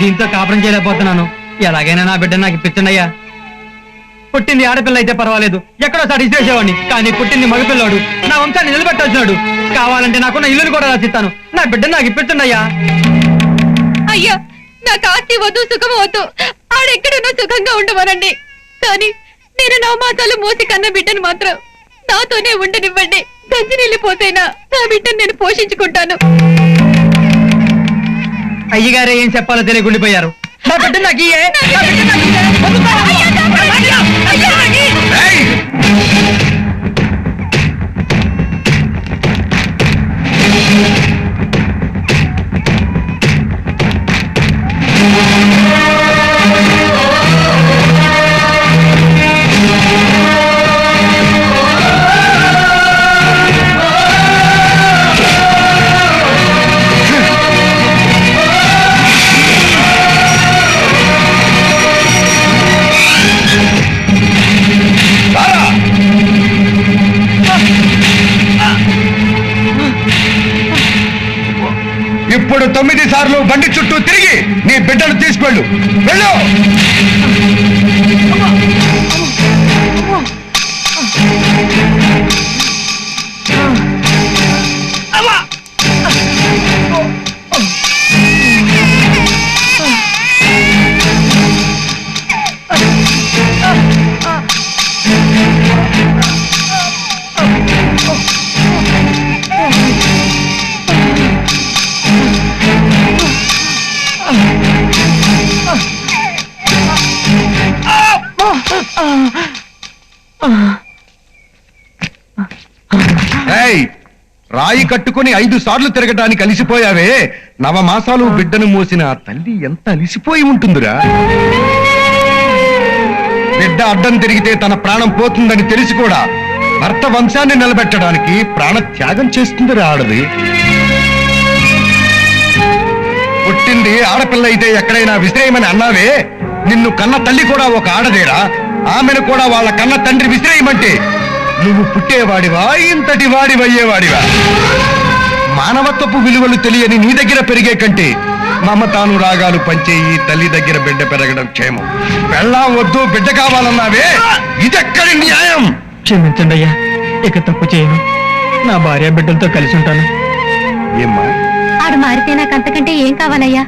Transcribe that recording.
దీంతో కాపురం చేయలేకపోతున్నాను. ఎలాగైనా నా బిడ్డ నాకు ఇప్పించండి. పుట్టింది ఆడపిల్ల అయితే పర్వాలేదు, ఎక్కడోసారి ఇచ్చేసేవాడిని. కానీ పుట్టింది మగపిల్లాడు, నా వంశాన్ని నిలబెట్టాల్సినాడు. కావాలంటే నాకున్న ఇల్లుని కూడా రాసిస్తాను. నా బిడ్డను నాకు ఇప్పించండి అయ్యా. అయ్యా, నాకు ఆస్తి వద్దు, సుఖం వద్దు, ఆడెక్కడున్నా సుఖంగా ఉండమనండి. కానీ నేను 9 మాసాలు మోసి కన్న బిడ్డను మాత్రం నాతోనే ఉండనివ్వండి. గంజినీళ్ళు పోతేనా నా బిడ్డను నేను పోషించుకుంటాను. అయ్యగారే ఏం చెప్పాలో తెలియకుండిపోయారు. నా బిడ్డ నాకు ఇయ్యే. ఇప్పుడు 9 సార్లు బండి చుట్టూ తిరిగి నీ బిడ్డను తీసుకెళ్ళు. వెళ్ళు. రాయి కట్టుకుని 5 సార్లు తిరగటానికి అలిసిపోయావే. 9 మాసాలు బిడ్డను మోసిన ఆ తల్లి ఎంత అలిసిపోయి ఉంటుందిరా. బిడ్డ అడ్డం తిరిగితే తన ప్రాణం పోతుందని తెలిసి కూడా భర్త వంశాన్ని నిలబెట్టడానికి ప్రాణ త్యాగం చేస్తుందిరా ఆడది. పుట్టింది ఆడపిల్ల అయితే ఎక్కడైనా విసిరేయమని అన్నావే. నిన్ను కన్న తల్లి కూడా ఒక ఆడదేరా. ఆమెను కూడా వాళ్ళ కన్న తండ్రి విసిరేయమంటే నువ్వు పుట్టేవాడివా, ఇంతటి వాడివయ్యేవాడివా? మానవత్వపు విలువలు తెలియని నీ దగ్గర పెరిగే కంటే మమతాను రాగాలు పంచే ఈ తల్లి దగ్గర బిడ్డ పెరగడం క్షేమం. పెళ్ళాం వద్దు, బిడ్డ కావాలన్నావే, ఇదెక్కడి న్యాయం? క్షమించండి అయ్యా, ఇక తప్పు చేయను. నా భార్య బిడ్డలతో కలిసి ఉంటాను. ఏమ్మా, ఆడు మారితే నాకు అంతకంటే ఏం కావాలయ్యా?